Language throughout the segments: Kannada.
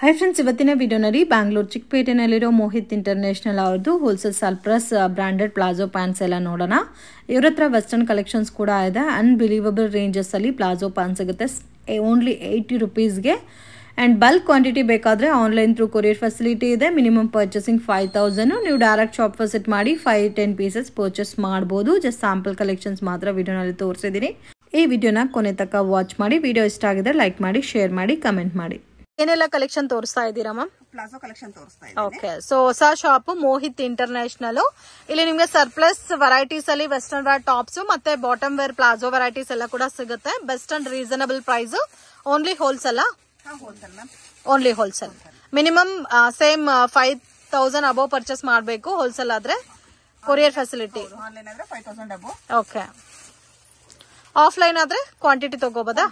हाय फ्रेंड्स ಇವತ್ತಿನ ವಿಡಿಯೋನಲ್ಲಿ ಬ್ಯಾಂಗ್ಳೂರ್ ಚಿಕ್ಕಪೇಟೆನಲ್ಲಿರೋ ಮೋಹಿತ್ ಇಂಟರ್ನ್ಯಾಷನಲ್ ಅವರದು wholesale surplus branded palazzo pants ಎಲ್ಲ ನೋಡೋಣ. ಇವರತ್ರ ವೆಸ್ಟರ್ನ್ ಕಲೆಕ್ಷನ್ಸ್ ಕೂಡ ಇದೆ. ಅನ್ಬಿಲೀವಬಲ್ ರೇಂಜಸ್ ಅಲ್ಲಿ ಪ್ಲಾಜೋ ಪ್ಯಾಂಟ್ ಸಿಗುತ್ತೆ ಓನ್ಲಿ 80 ರೂಪೀಸ್ಗೆ. ಅಂಡ್ ಬಲ್ಕ್ ಕ್ವಾಂಟಿಟಿ ಬೇಕಾದ್ರೆ ಆನ್ಲೈನ್ ಥ್ರೂ ಕೊರಿಯರ್ ಫೆಸಿಲಿಟಿ ಇದೆ. Minimum purchasing 5000. ನೀವು ಡೈರೆಕ್ಟ್ ಶಾಪ್ ವಿಸಿಟ್ ಮಾಡಿ 5-10 ಪೀಸಸ್ ಪರ್ಚೇಸ್ ಮಾಡಬಹುದು. ಜಸ್ಟ್ ಸ್ಯಾಂಪಲ್ ಕಲೆಕ್ಷನ್ಸ್ ಮಾತ್ರ ವಿಡಿಯೋನಲ್ಲಿ ತೋರಿಸಿದ್ದೀನಿ. ಈ ವಿಡಿಯೋನ ಕೊನೆ ತನಕ ವಾಚ್ ಮಾಡಿ. ವಿಡಿಯೋ ಇಷ್ಟ ಆಗಿದ್ರೆ ಲೈಕ್ ಮಾಡಿ, ಶೇರ್ ಮಾಡಿ, ಕಮೆಂಟ್ ಮಾಡಿ. ಏನೆಲ್ಲ ಕಲೆಕ್ಷನ್ ತೋರಿಸ್ತಾ ಇದ್ದೀರಾ ಮ್ಯಾಮ್? ಪ್ಲಾಜೋ ಕಲೆಕ್ಷನ್ ತೋರಿಸ್ತಾ ಇದ್ದೀನಿ. ಓಕೆ, ಸೊ ಹೊಸ ಶಾಪ್ ಮೋಹಿತ್ ಇಂಟರ್ನ್ಯಾಷನಲ್. ಇಲ್ಲಿ ನಿಮ್ಗೆ ಸರ್ಪ್ಲಸ್ ವೆರೈಟೀಸ್ ಅಲ್ಲಿ ವೆಸ್ಟರ್ನ್ ವೇರ್ ಟಾಪ್ಸ್ ಮತ್ತೆ ಬಾಟಮ್ ವೇರ್ ಪ್ಲಾಜೋ ವೆರೈಟೀಸ್ ಎಲ್ಲ ಕೂಡ ಸಿಗುತ್ತೆ. Best and reasonable price. Only wholesale? Only wholesale. Minimum same 5000 above purchase ಮಾಡಬೇಕು ಹೋಲ್ಸೇಲ್ ಆದ್ರೆ. ಕೊರಿಯರ್ ಫೆಸಿಲಿಟಿ ಆನ್ಲೈನ್ ಆದ್ರೆ 5000 ಅಬೌವ್. ಓಕೆ, ಆಫ್ಲೈನ್ ಆದ್ರೆ ಕ್ವಾಂಟಿಟಿ ತಗೋಬೋದಾ?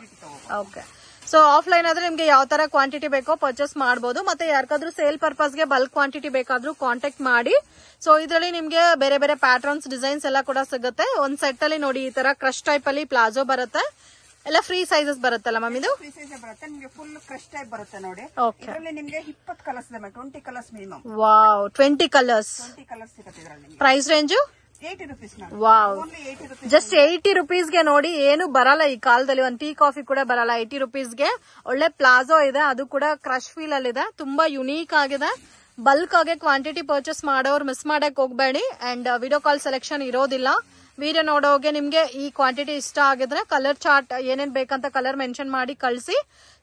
ಓಕೆ, ಸೊ ಆಫ್ಲೈನ್ ಆದ್ರೆ ನಿಮ್ಗೆ ಯಾವ ತರ ಕ್ವಾಂಟಿಟಿ ಬೇಕೋ ಪರ್ಚೇಸ್ ಮಾಡಬಹುದು. ಮತ್ತೆ ಯಾರಿಗಾದ್ರೂ ಸೇಲ್ ಪರ್ಪಸ್ ಗೆ ಬಲ್ಕ್ ಕ್ವಾಂಟಿಟಿ ಬೇಕಾದ್ರೂ ಕಾಂಟ್ಯಾಕ್ಟ್ ಮಾಡಿ. ಸೊ ಇದರಲ್ಲಿ ನಿಮ್ಗೆ ಬೇರೆ ಬೇರೆ ಪ್ಯಾಟರ್ನ್ಸ್ ಡಿಸೈನ್ಸ್ ಎಲ್ಲ ಕೂಡ ಸಿಗುತ್ತೆ. ಒಂದ್ ಸೆಟ್ ಅಲ್ಲಿ ನೋಡಿ ಈ ತರ ಕ್ರಶ್ ಟೈಪ್ ಅಲ್ಲಿ ಪ್ಲಾಜೋ ಬರುತ್ತೆ. ಎಲ್ಲ ಫ್ರೀ ಸೈಜಸ್ ಬರುತ್ತಲ್ಲ ಮ್ಯಾಮ್? ಇದು ಫ್ರೀ ಸೈಜ್ ಬರುತ್ತೆ. ನಿಮಗೆ ಫುಲ್ ಕ್ರಶ್ ಟೈಪ್ ಬರುತ್ತೆ ನೋಡಿ. ಓಕೆ, ಇದರಲ್ಲಿ ನಿಮಗೆ 20 ಕಲರ್ಸ್ ಇದೆ. 20 colours minimum. Wow, 20 colours. 20 colours ಸಿಗುತ್ತೆ ಇದರಲ್ಲಿ. Price range 80 rupees. Wow, only 80 rupees. Just 80 ರೂಪೀಸ್ಗೆ ನೋಡಿ. ಏನು ಬರಲ್ಲ ಈ ಕಾಲದಲ್ಲಿ, ಒಂದು ಟೀ ಕಾಫಿ ಕೂಡ ಬರಲ್ಲ 80 ರೂಪೀಸ್ಗೆ. ಒಳ್ಳೆ ಪ್ಲಾಜೋ ಇದೆ, ಅದು ಕೂಡ ಕ್ರಶ್ ಫೀಲ್ ಅಲ್ಲಿ ಇದೆ. ತುಂಬಾ ಯುನೀಕ್ ಆಗಿದೆ. ಬಲ್ಕ್ ಆಗಿ ಕ್ವಾಂಟಿಟಿ ಪರ್ಚೇಸ್ ಮಾಡೋರು ಮಿಸ್ ಮಾಡಕ್ ಹೋಗ್ಬೇಡಿ. ಅಂಡ್ ವಿಡಿಯೋ ಕಾಲ್ ಸೆಲೆಕ್ಷನ್ ಇರೋದಿಲ್ಲ. ವಿಡಿಯೋ ನೋಡೋಗೆ ನಿಮ್ಗೆ ಈ ಕ್ವಾಂಟಿಟಿ ಇಷ್ಟ ಆಗಿದ್ರೆ ಕಲರ್ ಚಾರ್ಟ್ ಏನೇನ್ ಬೇಕಂತ ಕಲರ್ ಮೆನ್ಷನ್ ಮಾಡಿ ಕಳಿಸಿ.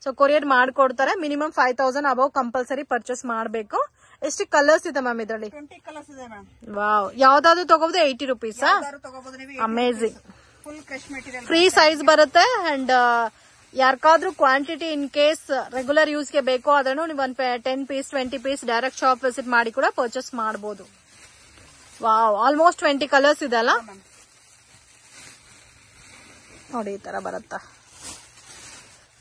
ಸೊ ಕೊರಿಯರ್ ಮಾಡ್ಕೊಡ್ತಾರೆ. ಮಿನಿಮಮ್ 5000 ಅಬೌವ್ ಕಂಪಲ್ಸರಿ ಪರ್ಚೇಸ್ ಮಾಡಬೇಕು. ಎಷ್ಟು ಕಲರ್ಸ್ ಇದೆ ಮ್ಯಾಮ್ ಇದರಲ್ಲಿ? 20 ಕಲರ್ಸ್ ಇದೆ ಮ್ಯಾಮ್. ವಾವ್, ಯಾವ್ದಾದ್ರು ತಗೋಬಹುದು 80 rupees. Amazing. Full crush material. Free size ಬರುತ್ತೆ. ಅಂಡ್ ಯಾರಿಗಾದ್ರೂ quantity in case regular use ಗೆ ಬೇಕೋ ಅದನ್ನು ನೀವು 10 piece 20 piece direct shop visit ಮಾಡಿ ಕೂಡ ಪರ್ಚೇಸ್ ಮಾಡಬಹುದು. ವಾವ್, ಆಲ್ಮೋಸ್ಟ್ 20 ಕಲರ್ಸ್ ಇದೆ ಅಲ್ಲ ನೋಡಿ. ಈ ತರ ಬರುತ್ತಾ,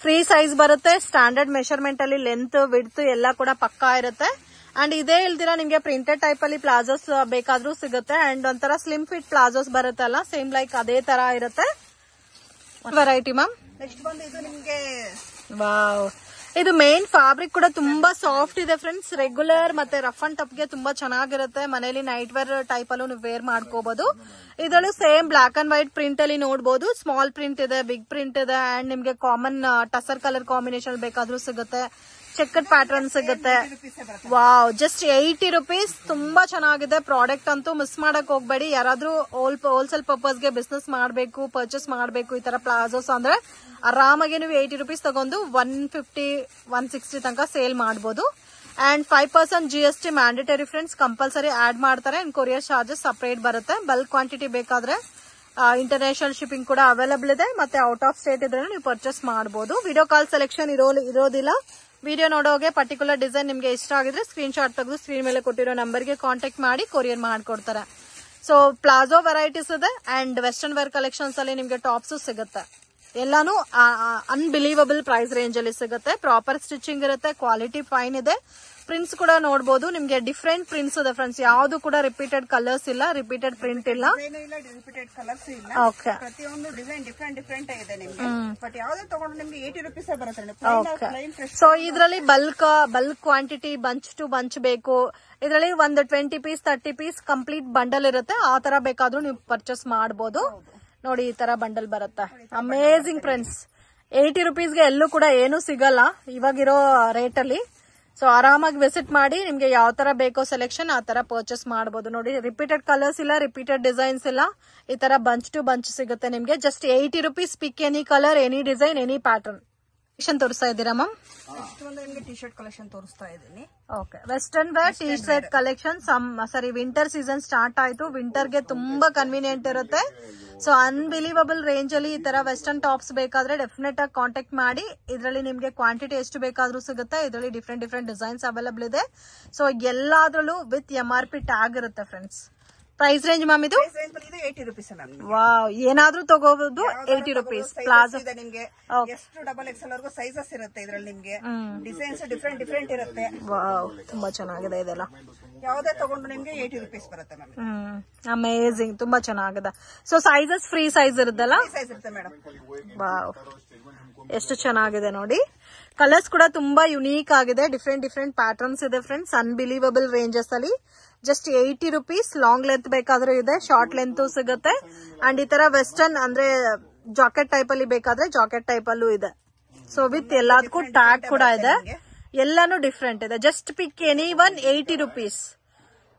ಫ್ರೀ ಸೈಜ್ ಬರುತ್ತೆ. ಸ್ಟ್ಯಾಂಡರ್ಡ್ ಮೆಷರ್ಮೆಂಟ್ ಅಲ್ಲಿ ಲೆಂತ್ ವಿಡ್ತ್ ಎಲ್ಲ ಕೂಡ ಪಕ್ಕಾ ಇರುತ್ತೆ. ಅಂಡ್ ಇದೇ ಇಲ್ದಿರಾ ನಿಮ್ಗೆ ಪ್ರಿಂಟೆಡ್ ಟೈಪ್ ಅಲ್ಲಿ ಪ್ಲಾಜೋಸ್ ಬೇಕಾದ್ರೂ ಸಿಗುತ್ತೆ. ಅಂಡ್ ಒಂಥರ ಸ್ಲಿಮ್ ಫಿಟ್ ಪ್ಲಾಜೋಸ್ ಬರುತ್ತೆ ಅಲ್ಲ, ಸೇಮ್ ಲೈಕ್ ಅದೇ ತರ ಇರುತ್ತೆ. ವೆರೈಟಿ ಮ್ಯಾಮ್ ನೆಕ್ಸ್ಟ್ ಬಂದು ಇದು ನಿಮ್ಗೆ ವಾವ್, ಇದು ಮೇನ್ ಫ್ಯಾಬ್ರಿಕ್ ಕೂಡ ತುಂಬಾ ಸಾಫ್ಟ್ ಇದೆ ಫ್ರೆಂಡ್ಸ್. ರೆಗ್ಯುಲರ್ ಮತ್ತೆ ರಫ್ ಅಂಡ್ ಟಫ್ ಗೆ ತುಂಬಾ ಚೆನ್ನಾಗಿರುತ್ತೆ. ಮನೇಲಿ ನೈಟ್ ವೇರ್ ಟೈಪ್ ಅಲ್ಲೂ ನೀವು ವೇರ್ ಮಾಡ್ಕೋಬಹುದು. ಇದರಲ್ಲೂ same black and white print ಅಲ್ಲಿ ನೋಡಬಹುದು. ಸ್ಮಾಲ್ ಪ್ರಿಂಟ್ ಇದೆ, ಬಿಗ್ ಪ್ರಿಂಟ್ ಇದೆ. ಅಂಡ್ ನಿಮ್ಗೆ ಕಾಮನ್ ಟಸರ್ ಕಲರ್ ಕಾಂಬಿನೇಷನ್ ಬೇಕಾದ್ರೂ ಸಿಗುತ್ತೆ. ಚೆಕ್ಡ್ ಪ್ಯಾಟರ್ನ್ ಸಿಗುತ್ತೆ. Wow, just 80 rupees. ತುಂಬಾ ಚೆನ್ನಾಗಿದೆ ಪ್ರಾಡಕ್ಟ್. ಅಂತೂ ಮಿಸ್ ಮಾಡಕ್ ಹೋಗ್ಬೇಡಿ. ಯಾರಾದ್ರೂ ಹೋಲ್ಸೇಲ್ ಪರ್ಪಸ್ ಗೆ ಬಿಸ್ನೆಸ್ ಮಾಡಬೇಕು, ಪರ್ಚೇಸ್ ಮಾಡಬೇಕು ಈ ತರ ಪ್ಲಾಜೋಸ್ ಅಂದ್ರೆ ಆರಾಮಾಗಿ ನೀವು 80 ರೂಪೀಸ್ ತಗೊಂಡು 150-160 ತನಕ ಸೇಲ್ ಮಾಡಬಹುದು. And 5% GST mandatory friends, compulsory add ಮಾಡ್ತಾರೆ. ಅಂಡ್ ಕೊರಿಯರ್ ಚಾರ್ಜಸ್ ಸಪರೇಟ್ ಬರುತ್ತೆ. ಬಲ್ಕ್ ಕ್ವಾಂಟಿಟಿ ಬೇಕಾದ್ರೆ ಇಂಟರ್ನ್ಯಾಷನಲ್ ಶಿಪ್ಪಿಂಗ್ ಕೂಡ ಅವೈಲಬಲ್ ಇದೆ. ಮತ್ತೆ ಔಟ್ ಆಫ್ ಸ್ಟೇಟ್ ಇದ್ರೆ ನೀವು ಪರ್ಚೇಸ್ ಮಾಡಬಹುದು. ವಿಡಿಯೋ ಕಾಲ್ ಸೆಲೆಕ್ಷನ್ ಇರೋದಿಲ್ಲ. ವಿಡಿಯೋ ನೋಡೋಗೆ ಪರ್ಟಿಕ್ಯುಲರ್ ಡಿಸೈನ್ ನಿಮ್ಗೆ ಇಷ್ಟ ಆಗಿದ್ರೆ ಸ್ಕ್ರೀನ್ ಶಾಟ್ ತೆಗೆದು ಸ್ಕ್ರೀನ್ ಮೇಲೆ ಕೊಟ್ಟಿರೋ ನಂಬರ್ಗೆ ಕಾಂಟ್ಯಾಕ್ಟ್ ಮಾಡಿ ಕೊರಿಯರ್ ಮಾಡ್ಕೊಡ್ತಾರೆ. ಸೊ ಪ್ಲಾಜೋ ವೆರೈಟೀಸ್ ಇದೆ. ಅಂಡ್ ವೆಸ್ಟರ್ನ್ ವೇರ್ ಕಲೆಕ್ಷನ್ಸ್ ಅಲ್ಲಿ ನಿಮ್ಗೆ ಟಾಪ್ಸ್ ಸಿಗುತ್ತೆ. ಎಲ್ಲಾನು ಅನ್ಬಿಲೀವಬಲ್ ಪ್ರೈಸ್ ರೇಂಜ್ ಅಲ್ಲಿ ಸಿಗುತ್ತೆ. ಪ್ರಾಪರ್ ಸ್ಟಿಚಿಂಗ್ ಇರುತ್ತೆ. ಕ್ವಾಲಿಟಿ ಫೈನ್ ಇದೆ. ಪ್ರಿಂಟ್ಸ್ ಕೂಡ ನೋಡಬಹುದು. ನಿಮ್ಗೆ ಡಿಫ್ರೆಂಟ್ ಪ್ರಿಂಟ್ಸ್ ಇದೆ ಫ್ರೆಂಡ್ಸ್. ಯಾವ್ದು ಕೂಡ ರಿಪೀಟೆಡ್ ಕಲರ್ಸ್ ಇಲ್ಲ, ರಿಪೀಟೆಡ್ ಪ್ರಿಂಟ್ ಇಲ್ಲ. ರಿಪೀಟೆಡ್ ಕಲರ್ಸ್ ಇಲ್ಲ. ಓಕೆ, ಪ್ರತಿಯೊಂದು ಡಿಸೈನ್ ಡಿಫ್ರೆಂಟ್ ಇದೆ ನಿಮ್ಗೆ. ಬಟ್ ಯಾವ್ದು ತಗೊಂಡು ನಿಮ್ಗೆ 80 ರೂಪೀಸ್ ಬರುತ್ತೆ. ಸೊ ಇದರಲ್ಲಿ bulk quantity bunch to bunch ಬೇಕು. ಇದರಲ್ಲಿ ಒಂದು 20 ಪೀಸ್ 30 ಪೀಸ್ ಕಂಪ್ಲೀಟ್ ಬಂಡಲ್ ಇರುತ್ತೆ. ಆ ತರ ಬೇಕಾದ್ರೂ ನೀವು ಪರ್ಚೇಸ್ ಮಾಡಬಹುದು. ನೋಡಿ ಈ ತರ ಬಂಡಲ್ ಬರುತ್ತೆ. Amazing friends. 80 ರೂಪೀಸ್ಗೆ ಎಲ್ಲೂ ಕೂಡ ಏನು ಸಿಗಲ್ಲ ಇವಾಗಿರೋ ರೇಟ್ ಅಲ್ಲಿ. ಸೊ ಆರಾಮಾಗಿ ವಿಸಿಟ್ ಮಾಡಿ. ನಿಮ್ಗೆ ಯಾವ ತರ ಬೇಕೋ ಸೆಲೆಕ್ಷನ್ ಆ ತರ ಪರ್ಚೇಸ್ ಮಾಡಬಹುದು. ನೋಡಿ, ರಿಪೀಟೆಡ್ ಕಲರ್ಸ್ ಇಲ್ಲ, ರಿಪೀಟೆಡ್ ಡಿಸೈನ್ಸ್ ಇಲ್ಲ. ಈ ತರ ಬಂಚ್ ಟು ಬಂಚ್ ಸಿಗುತ್ತೆ ನಿಮ್ಗೆ. Just 80 rupees. Pick any colour, any design, any pattern. ತೋರಿಸ್ತಾ ಇದ್ದೀರಾ ಮ್ಯಾಮ್? ಟಿ ಶರ್ಟ್ ಕಲೆಕ್ಷನ್ ತೋರಿಸ್ತಾ ಇದ್ದೀನಿ. Okay, western wear T shirt collection. Winter season start ಆಯ್ತು. ವಿಂಟರ್ ಗೆ ತುಂಬಾ ಕನ್ವೀನಿಯಂಟ್ ಇರುತ್ತೆ. ಸೊ ಅನ್ಬಿಲೀವಬಲ್ ರೇಂಜ್ ಅಲ್ಲಿ ಈ ತರ ವೆಸ್ಟರ್ನ್ ಟಾಪ್ಸ್ ಬೇಕಾದ್ರೆ ಡೆಫಿನೆಟ್ ಆಗಿ ಕಾಂಟ್ಯಾಕ್ಟ್ ಮಾಡಿ. ಇದರಲ್ಲಿ ನಿಮ್ಗೆ ಕ್ವಾಂಟಿಟಿ ಎಷ್ಟು ಬೇಕಾದ್ರೂ ಸಿಗುತ್ತೆ. ಇದರಲ್ಲಿ ಡಿಫ್ರೆಂಟ್ ಡಿಸೈನ್ಸ್ ಅವೈಲಬಲ್ ಇದೆ. ಸೊ ಎಲ್ಲಾದ್ರಲ್ಲೂ ವಿತ್ MRP ಟ್ಯಾಗ್ ಇರುತ್ತೆ ಫ್ರೆಂಡ್ಸ್. ಪ್ರೈಸ್ ರೇಂಜ್ ಮ್ಯಾಮ್ ಇದು? 80 ರೂಪೀಸ್ ಮ್ಯಾಮ್. ವಾವ್, ಏನಾದ್ರೂ ತಗೋಬಹುದು 80 ರೂಪೀಸ್. ಪ್ಲಾಜೋ ನಿಮ್ಗೆ ಎಷ್ಟು XXL ವರೆಗೂ ಸೈಜಸ್ ಇರುತ್ತೆ. ಇದರಲ್ಲಿ ನಿಮ್ಗೆ ಡಿಸೈನ್ಸ್ ಡಿಫ್ರೆಂಟ್ ಇರುತ್ತೆ. ವಾವ್, ತುಂಬಾ ಚೆನ್ನಾಗಿದೆ ಇದೆಲ್ಲ. ಯಾವ್ದೇ ತಗೊಂಡು ನಿಮ್ಗೆ 80 ರೂಪೀಸ್ ಬರುತ್ತೆ ಮ್ಯಾಮ್. ಅಮೇಜಿಂಗ್, ತುಂಬಾ ಚೆನ್ನಾಗಿದೆ. ಸೊ ಸೈಜಸ್ ಫ್ರೀ ಸೈಜ್ ಇರುತ್ತಲ್ಲ? ಸೈಜ್ ಇರುತ್ತೆ ಮೇಡಮ್. ವಾವ್, ಎಷ್ಟು ಚೆನ್ನಾಗಿದೆ ನೋಡಿ. ಕಲರ್ಸ್ ಕೂಡ ತುಂಬಾ ಯುನೀಕ್ ಆಗಿದೆ. ಡಿಫ್ರೆಂಟ್ ಪ್ಯಾಟರ್ನ್ಸ್ ಇದೆ ಫ್ರೆಂಡ್ಸ್. ಅನ್ಬಿಲೀವಬಲ್ ರೇಂಜಸ್ ಅಲ್ಲಿ ಜಸ್ಟ್ 80 rupees. ಲಾಂಗ್ ಲೆಂತ್ ಬೇಕಾದ್ರೂ ಇದೆ, ಶಾರ್ಟ್ ಲೆಂತ್ ಸಿಗುತ್ತೆ. ಅಂಡ್ ಈ ತರ ವೆಸ್ಟರ್ನ್ ಅಂದ್ರೆ ಜಾಕೆಟ್ ಟೈಪ್ ಅಲ್ಲಿ ಬೇಕಾದ್ರೆ ಜಾಕೆಟ್ ಟೈಪ್ ಅಲ್ಲೂ ಇದೆ. ಸೊ ವಿತ್ ಎಲ್ಲದಕ್ಕೂ ಟ್ಯಾಗ್ ಕೂಡ ಇದೆ. ಎಲ್ಲಾನು ಡಿಫ್ರೆಂಟ್ ಇದೆ. Just pick any one 80 rupees.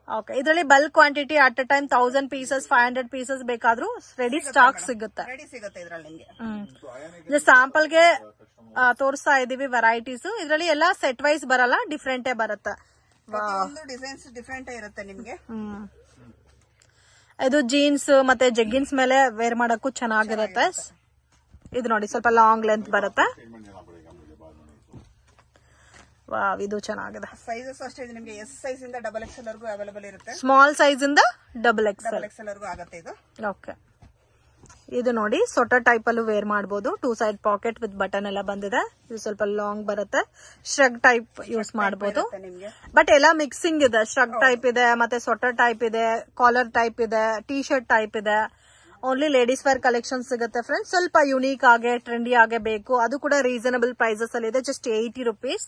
Okay, ಇದರಲ್ಲಿ bulk quantity at a time 1000 pieces 500 pieces ಬೇಕಾದ್ರೂ ರೆಡಿ ಸ್ಟಾಕ್ ಸಿಗುತ್ತೆ. ಸ್ಯಾಂಪಲ್ಗೆ ತೋರಿಸ್ತಾ ಇದೀವಿ ವೆರೈಟೀಸ್. ಇದರಲ್ಲಿ ಎಲ್ಲ ಸೆಟ್ ವೈಸ್ ಬರಲ್ಲ, ಡಿಫ್ರೆಂಟೇ ಬರುತ್ತೆ. ಡಿಸೈನ್ಸ್ ಡಿಫ್ರೆಂಟ್ ಇರುತ್ತೆ ನಿಮ್ಗೆ. ಇದು ಜೀನ್ಸ್ ಮತ್ತೆ ಜಗ್ಗಿನ್ಸ್ ಮೇಲೆ ವೇರ್ ಮಾಡಕ್ಕೂ ಚೆನ್ನಾಗಿರುತ್ತೆ. ಇದು ನೋಡಿ ಸ್ವಲ್ಪ ಲಾಂಗ್ ಲೆಂತ್ ಬರುತ್ತೆ. ವಾವ್, ಇದು ಚೆನ್ನಾಗಿದೆ. ಸೈಜಸ್ ಅಷ್ಟೇ ಇದೆ ನಿಮಗೆ. ಎಸ್ ಸೈಜ್ ಇಂದ ಡಬಲ್ ಎಕ್ಸೆಲ್ ವರೆಗೂ ಅವೈಲೇಬಲ್ ಇರುತ್ತೆ. ಸ್ಮಾಲ್ ಸೈಜ್ ಇಂದ ಡಬಲ್ ಎಕ್ಸೆಲ್ ವರೆಗೂ ಆಗುತ್ತೆ ಇದು. ಓಕೆ, ಇದು ನೋಡಿ ಸೊಟರ್ ಟೈಪ್ ಅಲ್ಲೂ ವೇರ್ ಮಾಡಬಹುದು. 2 side ಪಾಕೆಟ್ ವಿತ್ ಬಟನ್ ಎಲ್ಲ ಬಂದಿದೆ. ಇದು ಸ್ವಲ್ಪ ಲಾಂಗ್ ಬರುತ್ತೆ. ಶ್ರಗ್ ಟೈಪ್ ಯೂಸ್ ಮಾಡಬಹುದು. ಬಟ್ ಎಲ್ಲ ಮಿಕ್ಸಿಂಗ್ ಇದೆ. ಶ್ರಗ್ ಟೈಪ್ ಇದೆ, ಮತ್ತೆ ಸೊಟರ್ ಟೈಪ್ ಇದೆ, ಕಾಲರ್ ಟೈಪ್ ಇದೆ, ಟೀ ಶರ್ಟ್ ಟೈಪ್ ಇದೆ. ಓನ್ಲಿ ಲೇಡೀಸ್ ವೇರ್ ಕಲೆಕ್ಷನ್ ಸಿಗುತ್ತೆ ಫ್ರೆಂಡ್ಸ್. ಸ್ವಲ್ಪ ಯುನೀಕ್ ಆಗಿ ಟ್ರೆಂಡಿ ಆಗಿ ಬೇಕು, ಅದು ಕೂಡ ರೀಸನಬಲ್ ಪ್ರೈಸಸ್ ಅಲ್ಲಿ ಇದೆ. Just 80 rupees.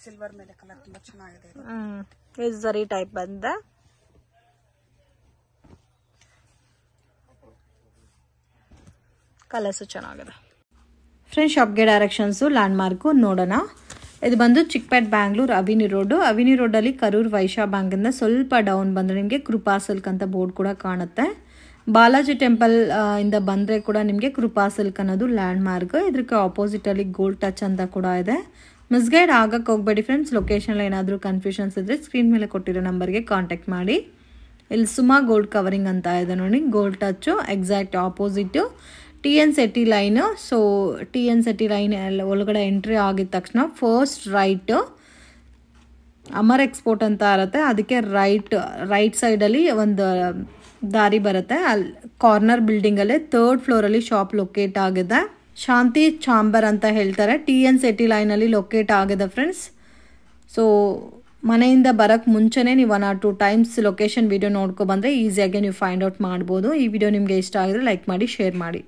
ಸಿಲ್ವರ್ ಮೇಲೆ ಕಲರ್ ತುಂಬಾ ಚೆನ್ನಾಗಿದೆ. ಇದು ಝರಿ ಟೈಪ್ ಬಂದಿದೆ. ಕಲರ್ಸ್ ಚೆನ್ನಾಗಿದೆ ಫ್ರೆಂಡ್ಸ್. ಶಾಪ್ಗೆ ಡೈರೆಕ್ಷನ್ಸ್ ಲ್ಯಾಂಡ್ ಮಾರ್ಕ್ ನೋಡೋಣ. ಇದು ಬಂದು ಚಿಕ್ಕಪೇಟ್ ಬ್ಯಾಂಗ್ಳೂರ್ ಅವಿನಿ ರೋಡ್. ಅವಿನಿ ರೋಡ್ ಅಲ್ಲಿ ಕರೂರ್ ವೈಶ್ಯ ಬ್ಯಾಂಕ್ ಇಂದ ಸ್ವಲ್ಪ ಡೌನ್ ಬಂದ್ರೆ ನಿಮಗೆ ಕೃಪಾ ಸಿಲ್ಕ್ ಅಂತ ಬೋರ್ಡ್ ಕೂಡ ಕಾಣುತ್ತೆ. ಬಾಲಾಜಿ ಟೆಂಪಲ್ ಇಂದ ಬಂದ್ರೆ ಕೂಡ ನಿಮಗೆ ಕೃಪಾ ಸಿಲ್ಕ್ ಅನ್ನೋದು ಲ್ಯಾಂಡ್ ಮಾರ್ಕ್. ಇದಕ್ಕೆ ಆಪೋಸಿಟ್ ಅಲ್ಲಿ ಗೋಲ್ಡ್ ಟಚ್ ಅಂತ ಕೂಡ ಇದೆ. ಮಿಸ್ಗೈಡ್ ಆಗಕ್ಕೆ ಹೋಗ್ಬೇಡಿ ಫ್ರೆಂಡ್ಸ್. ಲೊಕೇಶನ್ ಏನಾದರೂ ಕನ್ಫ್ಯೂಷನ್ಸ್ ಇದ್ರೆ ಸ್ಕ್ರೀನ್ ಮೇಲೆ ಕೊಟ್ಟಿರೋ ನಂಬರ್ಗೆ ಕಾಂಟ್ಯಾಕ್ಟ್ ಮಾಡಿ. ಇಲ್ಲಿ ಸುಮಾ ಗೋಲ್ಡ್ ಕವರಿಂಗ್ ಅಂತ ಇದೆ ನೋಡಿ. Gold touch exact opposite TN Setti line. So TN Setti line ಒಳಗಡೆ ಎಂಟ್ರಿ ಆಗಿದ ತಕ್ಷಣ ಫಸ್ಟ್ ರೈಟ್ ಅಮರ್ ಎಕ್ಸ್ಪೋರ್ಟ್ ಅಂತ ಇರುತ್ತೆ. ಅದಕ್ಕೆ ರೈಟ್ ಸೈಡಲ್ಲಿ ಒಂದು ದಾರಿ ಬರುತ್ತೆ. ಅಲ್ಲಿ ಕಾರ್ನರ್ ಬಿಲ್ಡಿಂಗಲ್ಲೇ 3rd ಫ್ಲೋರಲ್ಲಿ ಶಾಪ್ ಲೊಕೇಟ್ ಆಗಿದೆ. ಶಾಂತಿ ಚಾಂಬರ್ ಅಂತ ಹೇಳ್ತಾರೆ. TN Setti ಲೈನಲ್ಲಿ ಲೊಕೇಟ್ ಆಗಿದೆ ಫ್ರೆಂಡ್ಸ್. ಸೊ ಮನೆಯಿಂದ ಬರೋಕ್ಕೆ ಮುಂಚೆನೇ ನೀವು 1 or 2 times ಲೊಕೇಶನ್ ವಿಡಿಯೋ ನೋಡ್ಕೊ ಬಂದರೆ ಈಸಿಯಾಗಿ ನೀವು ಫೈಂಡ್ ಔಟ್ ಮಾಡ್ಬೋದು. ಈ ವಿಡಿಯೋ ನಿಮಗೆ ಇಷ್ಟ ಆಗಿದ್ರೆ ಲೈಕ್ ಮಾಡಿ, ಶೇರ್ ಮಾಡಿ.